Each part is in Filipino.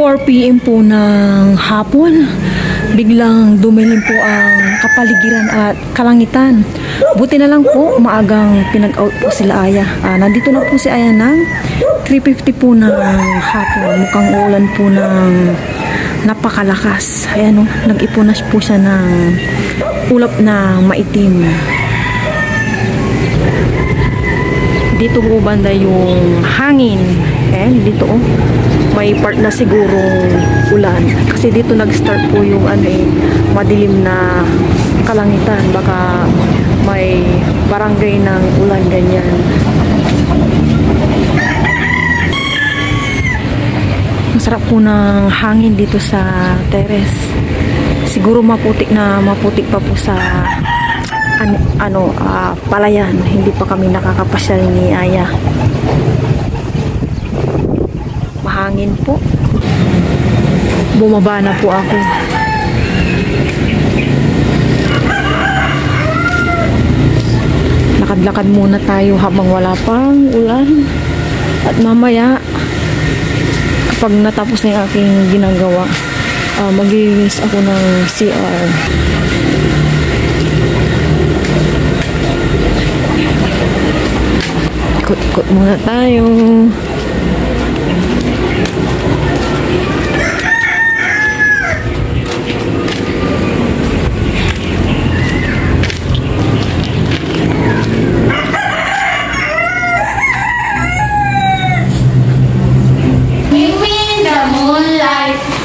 4 PM po ng hapon, biglang dumilim po ang kapaligiran at kalangitan. Buti na lang po, maagang pinag-out po sila Aya. Nandito na po si Aya ng 3:50 po ng hapon. Mukhang uulan po ng napakalakas. Ayan o, nag-ipunas po siya ng ulap na maitim. Dito po banda yung hangin. Ayan, dito o. May part na siguro ulan. Kasi dito nag-start po yung madilim na kalangitan. Baka may barangay ng ulan ganyan. Masarap po ng hangin dito sa terrace. Siguro maputik pa po sa palayan. Hindi pa kami nakakapasyal ni Aya. Mahangin po. Bumaba na po ako. Lakad-lakad muna tayo habang wala pang ulan. At mamaya, kapag natapos na yung aking ginagawa, mag-release ako ng CR. Ikot-ikot muna tayo.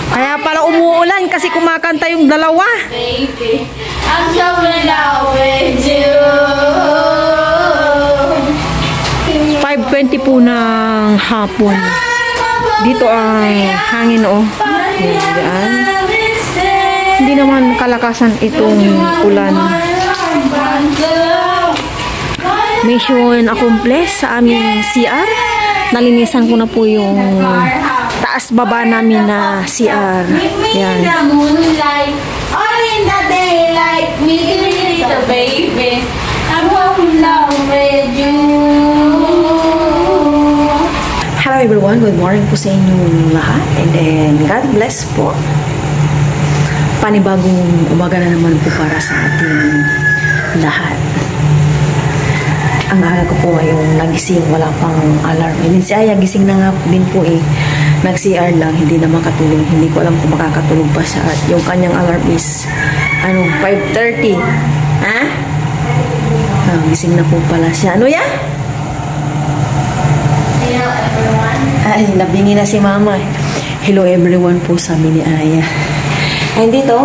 Kaya pala umuulan kasi kumakanta yung dalawa. Baby, I'm so in love with you. 5:20 po ng hapon. Dito ang hangin o. Yan. Hindi naman kalakasan itong ulan. Mission accomplished sa aming CR. Nalinisan ko na po yung taas baba namin na CR. Yan. All in the daylight, meet me the baby. I'm in love with you. Hello everyone, good morning po sa inyong lahat. And then, God bless po. Panibagong umaga na naman po para sa ating lahat. Ang aga ko po ngayong nagising, wala pang alarm. And then si Aya, gising na nga din po eh. Nag-CR lang, hindi na makatulog. Hindi ko alam kung makakatulog pa siya. At yung kanyang alarm is, 5:30. Ha? Gising na po pala siya. Ano yan? Hello everyone. Ay, nabingi na si Mama. Hello everyone po sabi ni Aya. Ay, dito,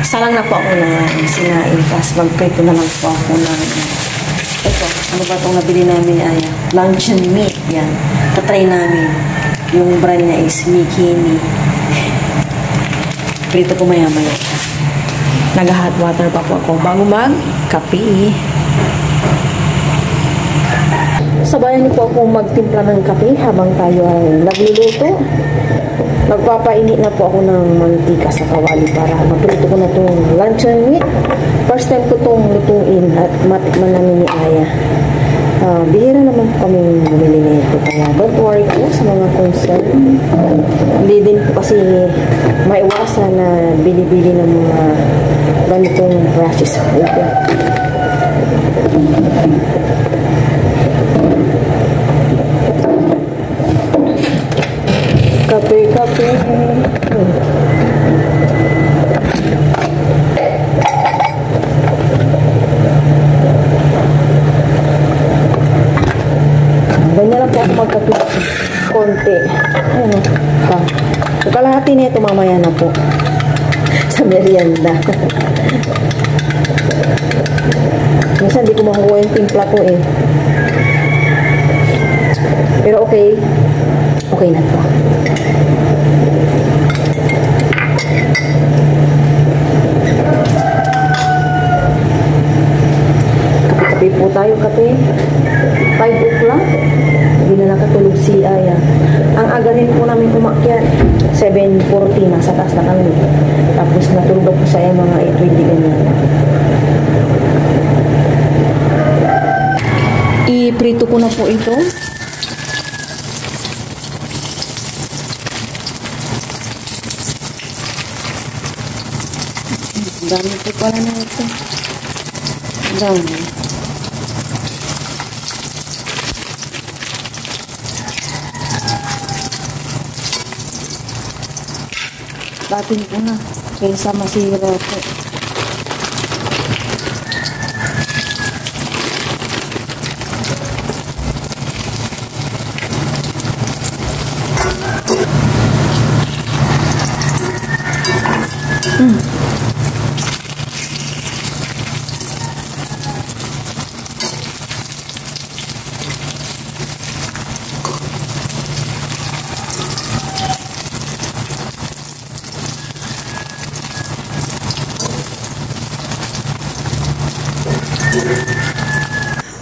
salang na po ako na sinain. Tapos magprito na lang po ako ng ito, ano ba itong nabili namin ni Aya? Luncheon meat. Yan. Tatry namin. Yung brand niya is Mickey Me. Prito ko maya-maya. Nag-hot water pa po ako bago mag-kape. Sabayan niyo po ako magtimpla ng kape habang tayo ay nagluluto. Nagpapainit na po ako ng mantika sa kawali para maprito ko na itong luncheon meat. First time ko itong lutuin at matikman namin ni Aya. Bihira naman po kami bumili nito. Kaya don't worry po sa mga concern. Hindi din po kasi maiwasan na bili-bili ng mga ganitong processed food. Kape. Ganyan lang po ako magkape. Konti. Ayun o. Kalahati na ito mamaya na po. Sa merienda. Minsan di ko makuha yung timpla ko eh. Pero okay. Okay na to. Kape-kape po tayo, kape. 5 o'clock. Hindi na nakatulog si Aya. Ang aga rin po namin umakyat. 7:40 na sa taas na kami. Tapos natulog po sa mga 8:20 ganyan. I-prito ko na po ito. Ang dami po pala na ito. Ang dami. Batin ko na. Kaysa masira po.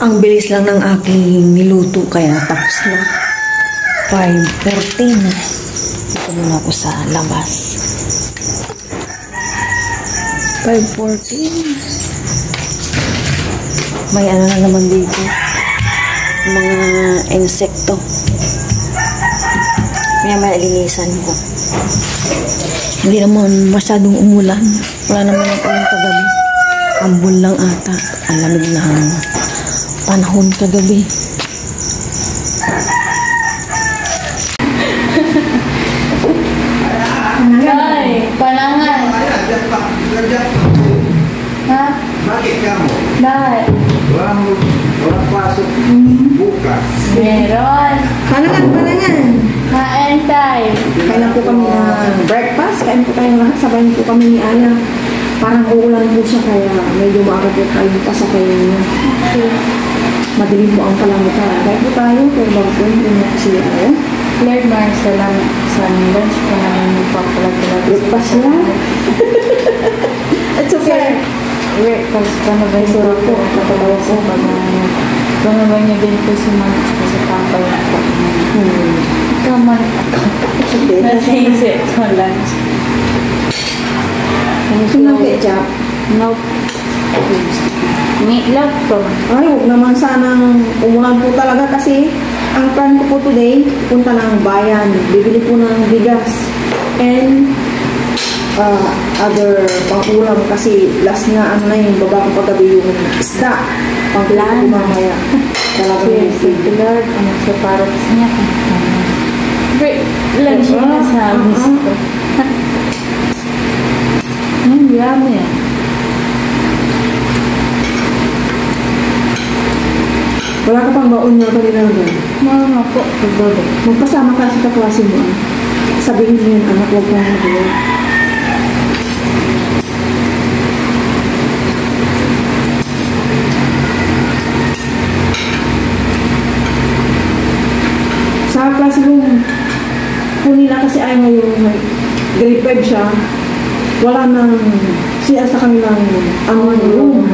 Ang bilis lang ng aking niluto kaya tapos na. 5:14. Dito muna ako sa labas. 5:14. May ano na naman dito. Mga insekto. Kaya malilinisan ko. Hindi naman masyadong umulan. Wala naman ang ulan kagabi. Ambon lang ata. Ang lamig na panahon kagabi. Ay, palangan. Ha? Bakit kamu? Bakit? Walang pasok bukas. Meron. Panangan. Kain tayo. Kain na po kami ng breakfast. Kain po tayo lahat. Sabayin po kami ni Aya. Parang uulan po siya kaya medyo maaga po tayo pasakay niya. Madilim po ang kalangitan. Kain po tayo. Pero bago po yung po si Aya. Claire Marcela, sa lunch ko namin yung papalag-palag. Breakfast niya. It's okay. Breakfast ka na ba yung Sorry po. Natatawa po. Kung na ba niya din po si Manch ko sa tambay ako. Kaman ako. It's okay. Nasa-isip ko lunch. Sinang ketchup? Nope. Meatloaf to. Ay, huwag naman sanang umulan po talaga kasi ang plan ko po today, punta ng bayan. Bibili po ng bigas and other pang-ulam kasi last nga ano na yung baba ko paggabi yung isda. Pang-plan ko mamaya. Talagang Sige, Lord, ano siya para sa niya. Lunch na sa miss ko. Yummy yan. wala ka pang baon na kanina doon. Mama po, pagbago. Magpasama ka sa kaklase mo. Sabihin mo yun, anak, huwag mo na. Sa klase mo, kunin na kasi ayaw yung grade 5 siya. Wala nang siya sa kanilang room.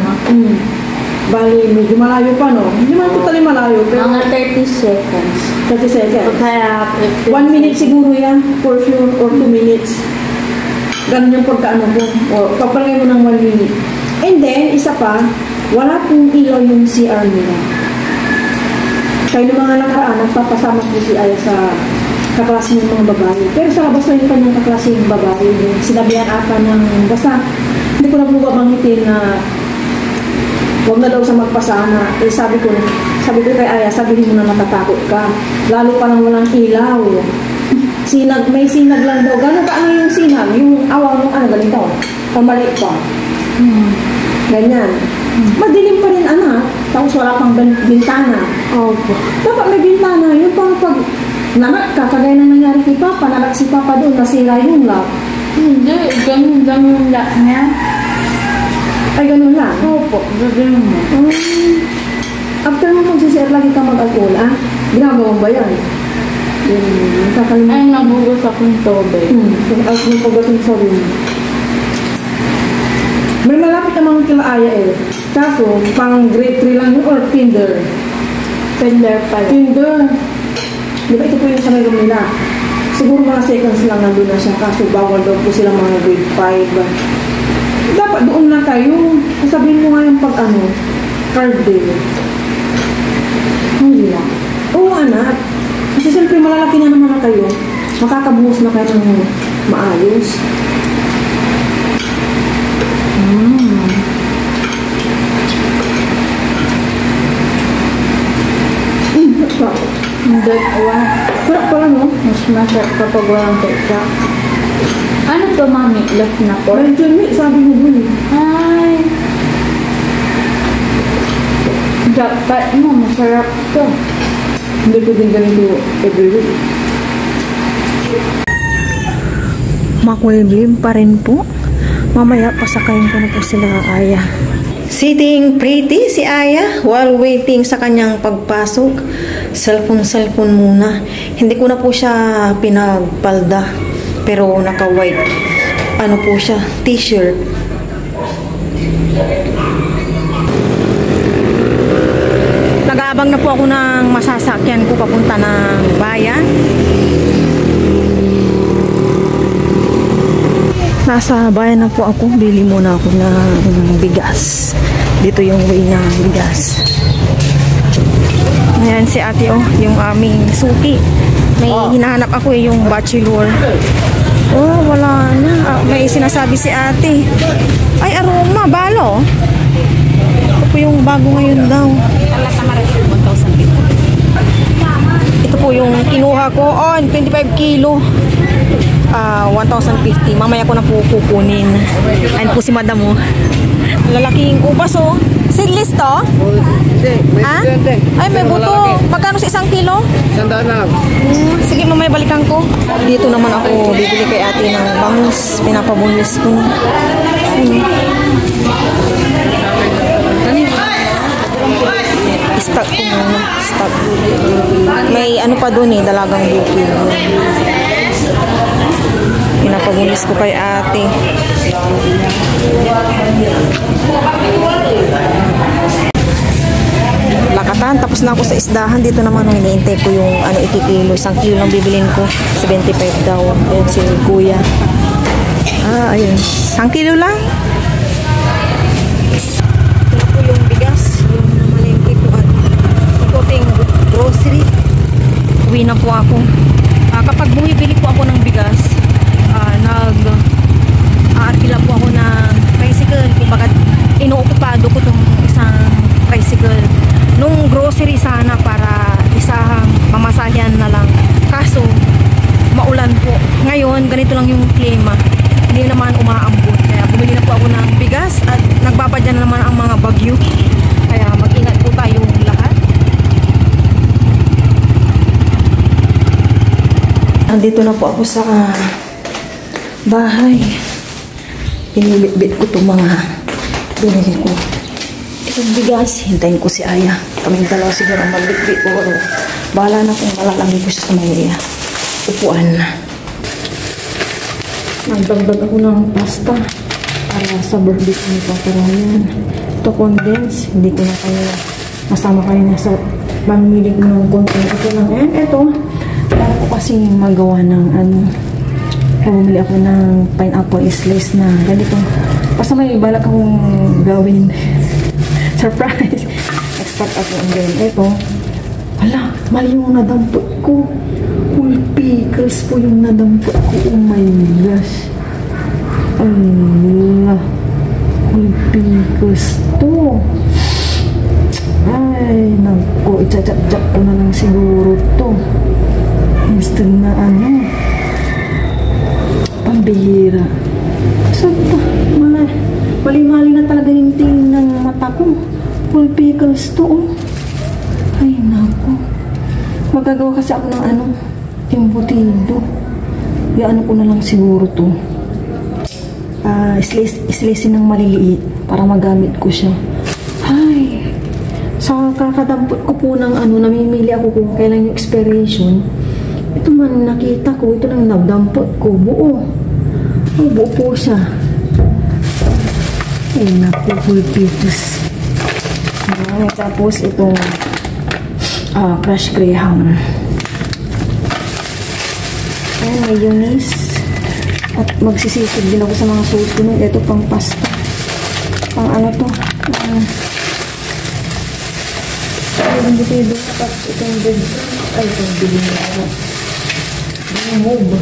Bali, medyo malayo pa, no? Hindi man totally malayo, pero Mga 30 seconds. 30 seconds. Kaya, 1 minute siguro yan, for sure, or 2 minutes. Ganun yung pagkaano ko. O, papalagay mo ng 1 minute. And then, isa pa, wala pong ilaw yung CR nila. Kaya ng mga nakaraan, nagpapasama ko si Aya sa kaklase ng mga babae. Pero sa labas na yung kanyang kaklase ng babae, sinabihan ata ng basta, hindi ko na po babanggitin na huwag na daw sa magpasana. Eh, sabi ko kay Aya, sabihin mo na natatakot ka. Lalo pa lang walang ilaw. May sinag lang daw. Gano'n ka ano yung sinag? Yung awang ano ganito? Pamalik pa. Ganyan. Madilim pa rin anak. Tapos wala pang bintana. Opo. Dapat may bintana. Yung pang pag nanak ka, kagaya na nangyari kay Papa, nanak si Papa doon, nasira yung lock. Hindi, ganun lang yung lock niya. Ay, ganun lang. Opo, gagawin mo. After mo magsisir, lagi ka mag-alcohol, ah? Ginagawa mo ba yan? Nakakalimutan. Ay, nabugas akong tubig. As yung pagdating sa room. May malapit namang kila Aya eh. Kaso, pang grade 3 lang yun or kinder. Tender pala. Kinder. Di ba ito po yung sa may room nila? Siguro mga seconds lang nandun na siya. Kaso bawal daw po sila mga grade 5. Dapat doon na kayo. Sabihin mo nga yung pag ano, card day. Hindi lang. Oo anak. Kasi siyempre malalaki na naman na kayo. Makakabuhos na kayo ng maayos. Hindi, wala pala no? Mas masarap kapag walang ketchup. Ano to, mami? Left na po? Luncheon meat, sabi mo dun eh. Ay. Dapat mo, masarap to. Hindi pwedeng ganito every week. Makulimlim pa rin po. Mamaya, pasakayin ko na po sila Aya. Sitting pretty si Aya while waiting sa kanyang pagpasok. Cellphone muna. Hindi ko na po siya pinagpalda. Pero naka-white. Ano po siya? T-shirt. Nag-aabang na po ako ng masasakyan ko papunta ng bayan. Nasa bayan na po ako. Bili muna ako ng bigas. Dito yung way na bigas. Ayan si ate oh, yung aming suki. May hinahanap ako yung bachelor. Oh, wala na. May sinasabi si ate. Ay, aroma, balo. Ito po yung bago ngayon daw. Ito po yung kinuha ko. Oh, 25 kilo. 1,050. Mamaya ko na po kukunin. Ayan po si madam oh. Lalaking ubas oh. Seedless to? Ha? Ay, may buto. Magkano sa 1 kilo? 100 na lang. Sige, mamaya balikan ko. Dito naman ako bibili kay ate ng bangus. Pinapabunis ko na. Stock ko muna. Stock. May ano pa dun eh, dalagang bukid. Pinapabunis ko kay ate. Lakatan, tapos na ako sa isdahan. Dito naman nung iniintay ko yung ano, ikikilo. 1 kilo lang bibilin ko. 75 daw. Ayan si kuya. Ayun. 1 kilo lang. Ito na po yung bigas. Yung namalengke ko at ikoting grocery. Uwi na po ako. Kapag bumibili po ako ng bigas, nag-aarkila po ako ng tricycle. Kumbaga, inuokupado ko itong isang tricycle. Nung grocery sana para isang mamasayan na lang. Kaso, maulan po. Ngayon, ganito lang yung klima. Hindi naman umaambot. Kaya bumili na po ako ng bigas at nagbabadya na naman ang mga bagyo. Kaya mag-ingat po tayong lahat. Andito na po ako sa bahay. Pinibit-bit ko itong mga binili ko. Itong bigas, hintayin ko si Aya. Kaming dalawa siguro ang magbit-bit ko. Bahala na kung malalangin ko siya sa may upuan. Nagdagdag ako ng pasta para sa birthday ko ni Papa Ryan. Ito condense. Hindi ko na kayo masama kayo na sa mamili ko ng content. Ito lang yan. Ito. Para ko kasi magawa ng ano. Bumili ako ng pineapple slice na ganito. Basta may balak akong gawin. Surprise! Expert ako ang gawin. Ito. Hala, mali yung nadampot ko. Whole pickles po yung nadampot ko. Oh my gosh. Allah. Whole pickles to. Ay, nagko. Itchachap ko na lang siguro to. Instant na ano. Pambihira. So, mali-mali na talaga yung tingin ng mata ko. Whole pickles to, oh. Ay, naku. Magagawa kasi ako ng ano, embutido. Ano ko na lang siguro to. Slice ng maliliit para magamit ko siya. Ay, sa kakadampot ko po ng ano, namimili ako kung kailan yung expiration. Ito man nakita ko, ito lang nadampot ko. Buo. Oh, buo po siya. Ay, naku, full pickles. Tapos itong crushed graham. Ayan, mayonnaise. At magsisisig din ako sa mga susunod. Ito pang pasta. Pang ano to? Ang butido. Tapos itong bread. Ay, itong bilhin na ako. Move.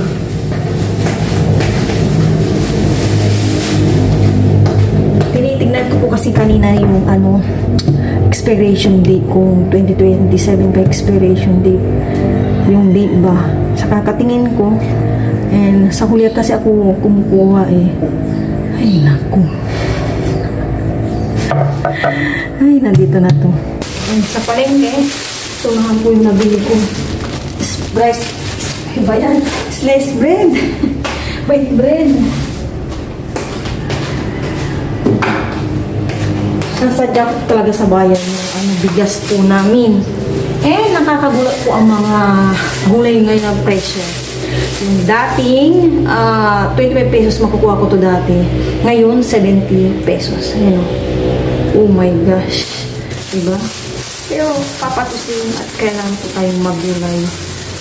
Sinat ko po kasi kanina yung expiration date kung 2027 pa expiration date. Yung date ba. Sa kakatingin ko. And sa huli kasi ako kumukuha eh. Ay, naku. Ay, nandito na to. And sa palengke, ito naman po yung nabili ko. Iba yan. Sliced bread. White bread. Nasadya ko talaga sa bayan yung bigas po namin. Eh, nakakagulat po ang mga gulay ngayon ng presyo. Yung dating 25 pesos makukuha ko to dati. Ngayon, 70 pesos. Ayun. Oh my gosh. Diba? Pero papatusin at kailangan po tayong magulay.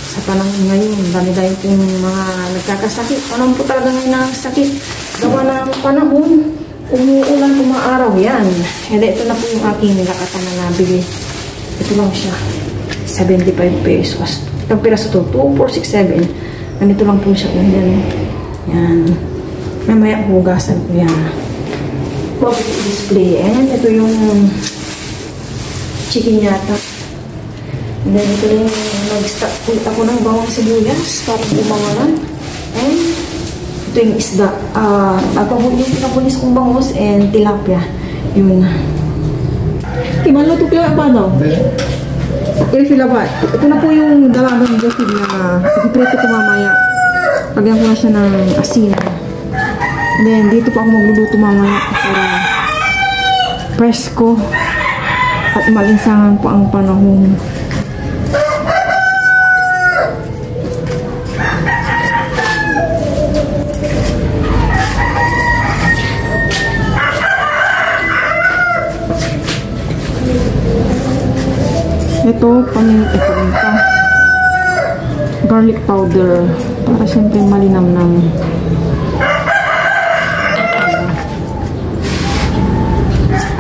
Sa panahon ngayon, dami-dami pong mga nagkakasakit. Panahon po talaga ngayon na sakit. Gawa ng panahon, umuulan, umaaraw yan. Hindi, ito na po yung aking nilakatan na nabili. Ito lang siya. 75 pesos. Itong piraso to, 2, 4, 6, 7. Ganito lang po siya. Yan. Yan. Mamaya hugasan ko yan. Quality display. And ito yung chicken yata. And then ito yung nag-start ulit ako ng bawang sibuyas para bumangalan. And ito yung isda. Yung pinapulis kong bangus and tilapia. Yun na. Timalo ito kaya ba daw? Ilfilabat. Ito na po yung dalagang bukid na ipiprito ko mamaya. Lagyan ko na siya ng asin. And then dito pa ako magluluto mamaya para presko at malinsangan po ang panahon. Ito, paminta. Garlic powder. Para siyempre malinamnam.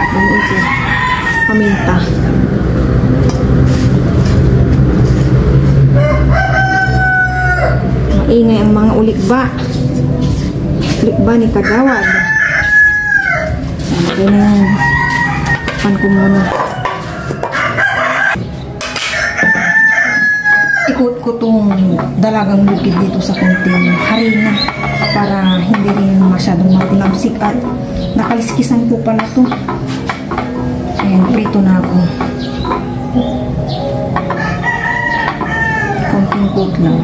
Ano ito? Paminta. Maingay ang mga ulikba. Ulikba ni Kagawad. Okay na yan. Pan ko muna. Ikot ko itong dalagang bukid dito sa kunting harina para hindi rin masyadong matinamsik at nakaliskisan po pala ito. Ayan, prito na ako. Konting coat lang.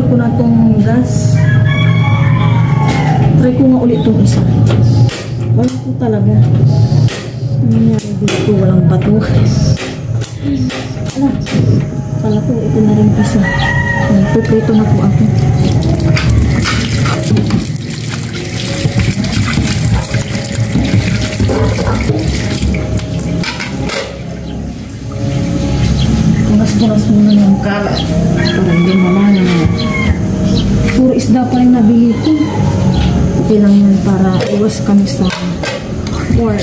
Ko na itong gas. Try ko nga ulit itong isa. Wala po talaga. Ano nangyari dito? Walang bato. Ala. Kala ko ito na rin isa. Puprito na po ako. Bunas-bunas muna yung kalat. Para hindi mamaya. Puro isda pa rin nabili ko. Okay lang yan para iwas kami sa pork.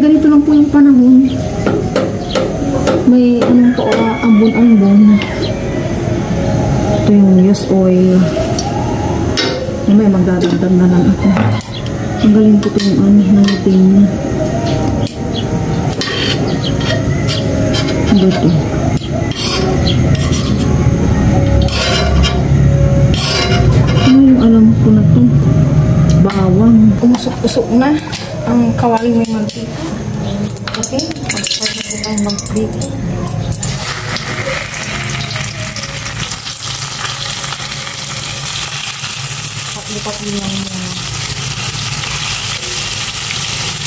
Ganito lang po yung panahon. May anong po, ambon-ambon. Ito yung use oil. May magdadagdag na lang ako. Ang galing ko ito yung natin. Ito. Ano yung alam ko na ito? Bawang. Umusok-usok na ang kawaling may mantika. Okay? Mag-start na tayo mag-bake. Patli-patli lang niya.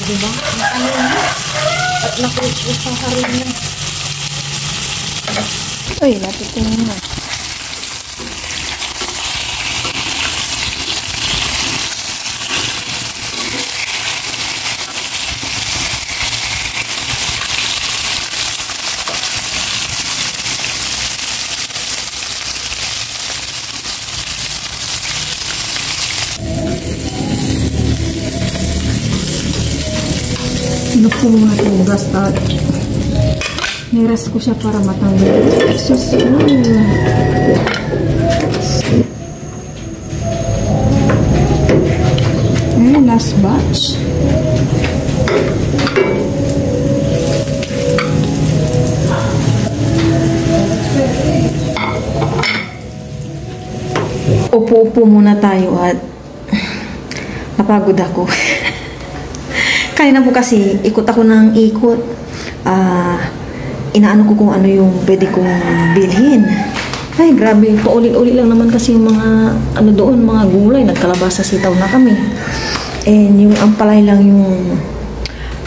Diba? Nakano na. At nakulit sa harin niya. Uy, napitin na. Sinok ko muna itong gas at niras ko siya para matanggal. Sus, last batch. Upo-upo muna tayo at napagod ako. Kanina po kasi ikot ako ng ikot. Inaano ko kung ano yung pwede kong bilhin. Ay, grabe. Pauli-uli lang naman kasi yung mga ano doon, mga gulay. Nagkalabasa sitaw na kami. And yung ampalay lang yung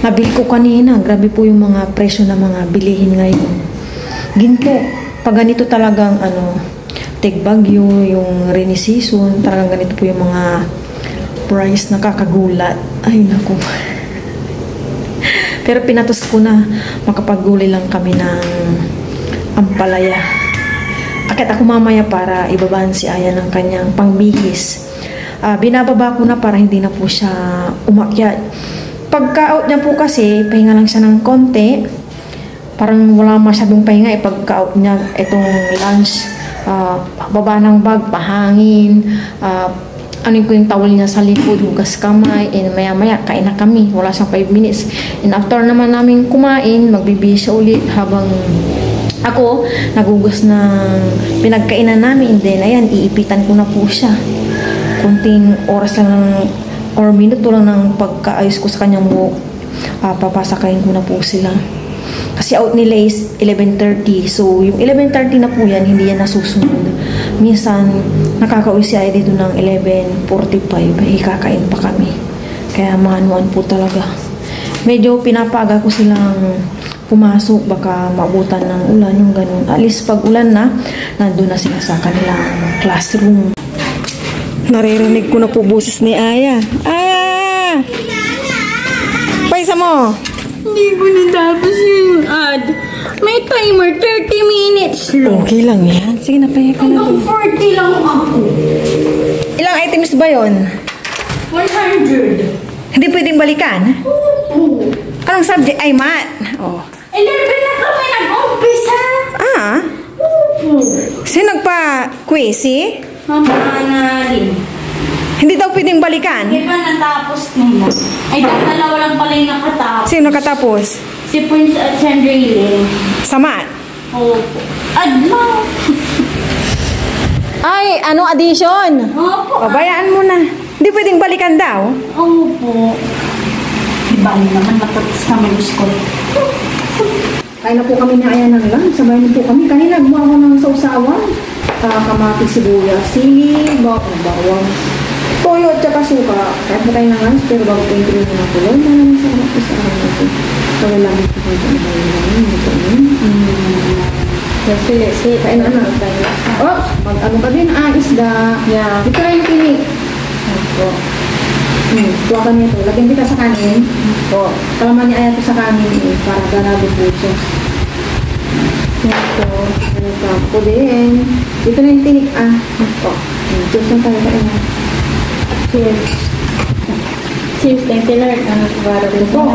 nabili ko kanina. Grabe po yung mga presyo na mga bilihin ngayon. Ginto. Pag ganito talagang Tigbagyo, yung rainy season, talagang ganito po yung mga price, nakakagulat. Ay, naku. Pero pinatos ko na makapagulay lang kami ng ampalaya. Akit ako mamaya para ibabaan si Aya ng kanyang pangbihis. Binababa ko na para hindi na po siya umakyat. Pagka-out niya po kasi, pahinga lang siya ng konti. Parang wala masyadong pahinga. Pagka-out niya, itong lunch, baba ng bag, pahangin, ano yung towel niya sa likod, hugas kamay, and maya-maya, kain na kami. Wala siyang 5 minutes. And after naman namin kumain, magbibihis siya ulit habang ako, nagugas ng pinagkainan namin. Then, ayan, iipitan ko na po siya. Kunting oras lang or minuto lang ng pagkaayos ko sa kanyang buhok. Papasakayin ko na po sila. Kasi out nila is 11:30. So, yung 11:30 na po yan, hindi yan nasusunod. Minsan, nakakauwi si Aya dito ng 11:45. Kakain pa kami. Kaya mahanuan po talaga. Medyo pinapaga ko silang pumasok. Baka maabutan ng ulan, yung ganun. Alis pag ulan na, nandun na sila sa kanilang classroom. Naririnig ko na po boses ni Aya. Aya! Paisa mo! Hindi ko natapos yung ad. May timer, 30 minutes lang. Okay lang yan. Sige, napaya ka na. Hanggang 40 lang ako. Ilang items ba yon? 100. Hindi pwedeng balikan? Oo. Anong subject? Ay, math. Oh. 11 na kami nag-umpisa. Oo. Sino nagpa-quiz, eh? Mama Annalyn. Hindi daw pwedeng balikan? Hindi pa natapos nila. Ay, dalawa lang pala yung nakatapos. Sino nakatapos? Si Prince at Sandrine. Sa math? Opo. Adlaw. Ay, addition? Opo. Bayaan mo na. Hindi pwedeng balikan daw? Opo. Di ba naman matapos kami ng school? Kain na po kami na Aya ng lang. Sabay na po kami. Kanina gumawa ko ng sausawan. Kamatis, sibuyas, sili, bawang, toyo at saka suka. Kahit na tayo ng lunch, pero bago po yung pinili na tuloy, maraming sarap po sa akin natin. Kaya lang ito kayo na Kasi, kain na na. Oh, mag-ano ka din, isda. Yeah. Dito na yung tinik. Opo. Tuwa ka nito. Lagyan kita sa kanin. Opo. Kalaman niya Aya ito sa kanin para ganado po siya. Ito. Ako din. Dito na yung tinik. Ito. Cheers na tayo kain na. Cheers. Cheers. Thank you, Lord. Ano po ba? Ito po.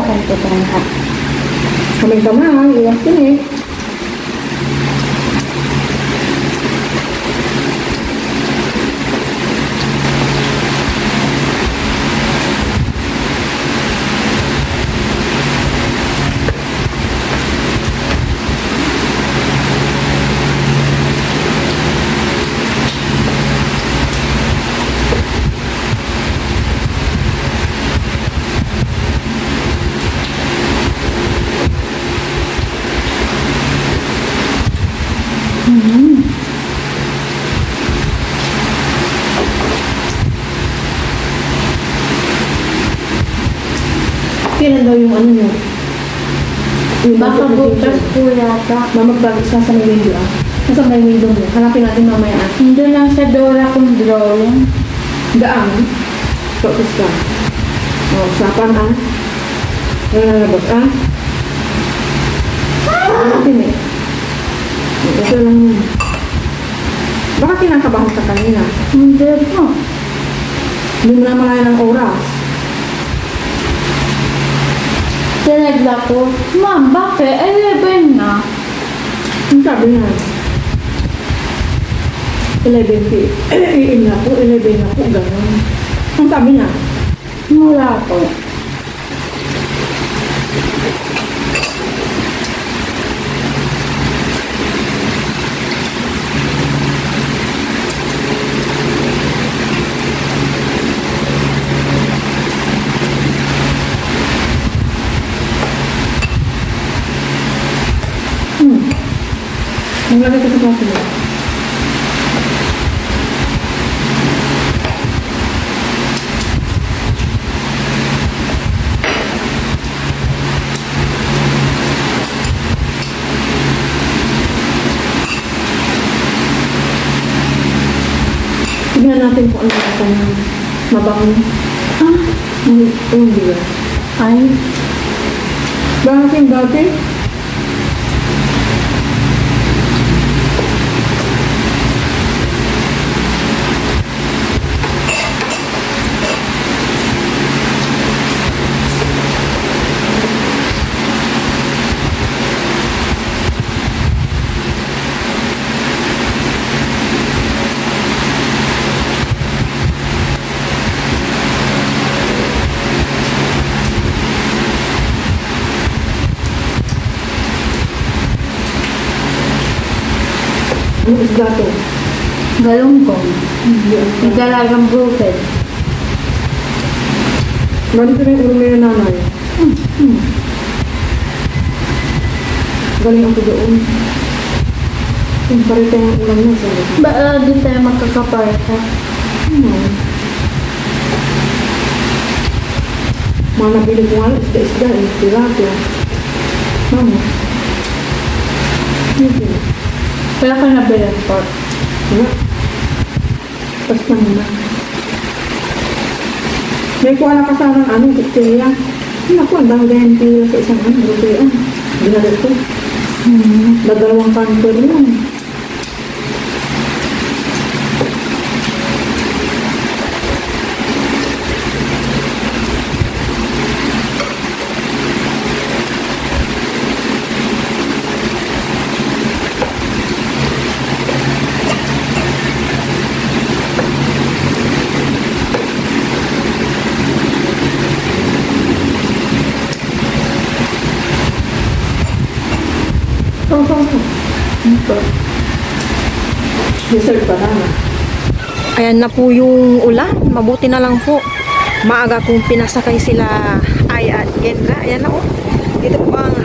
Kamay-kamay. Iwas tinik. Kailan daw yung nyo? Baka bukas po yata. Mamagbago sa may window Nasa may window mo. Hanapin natin mamaya Hindi lang sa Dora kong drawing. Gaang. Focus ka. Usapan Lalabas natin Ito lang yun. Baka kinakabahan ka kanina. Hindi po. Hindi mo na malaya ng oras. Tinagla ko, Ma'am, bakit? 11 na. Ang sabi niya, 11 p.m. na po, 11 na po, gano'n. Ang sabi niya, Wala po. Maglagay ko sa plato mo. Tignan natin kung ano nasa niya. Mabango. Hindi ba? Ay, Bakit yung dati? Ano isda to? galunggong. May dalagang broken. Ganito na yung ulo ng nanay. Galing ako doon. Yung parita yung ulam niya, sabi ko. Ba, di tayo magkakaparta. Mga nabili ko nga, isda-isda, tilapia. Mama. Hindi. Wala ka na bilang pork. Wala. Basta na. May kuha na kasama ng anong kutsilya. Naku, ang dami ganyan pila sa isang ano, rupian. Ginagad ko. Dadalawang kantor yun. Dessert pa na. Ayan na po yung ulan. Mabuti na lang po. Maaga kong pinasakay sila Ay at Kendra. Ayan na oh. Dito po ang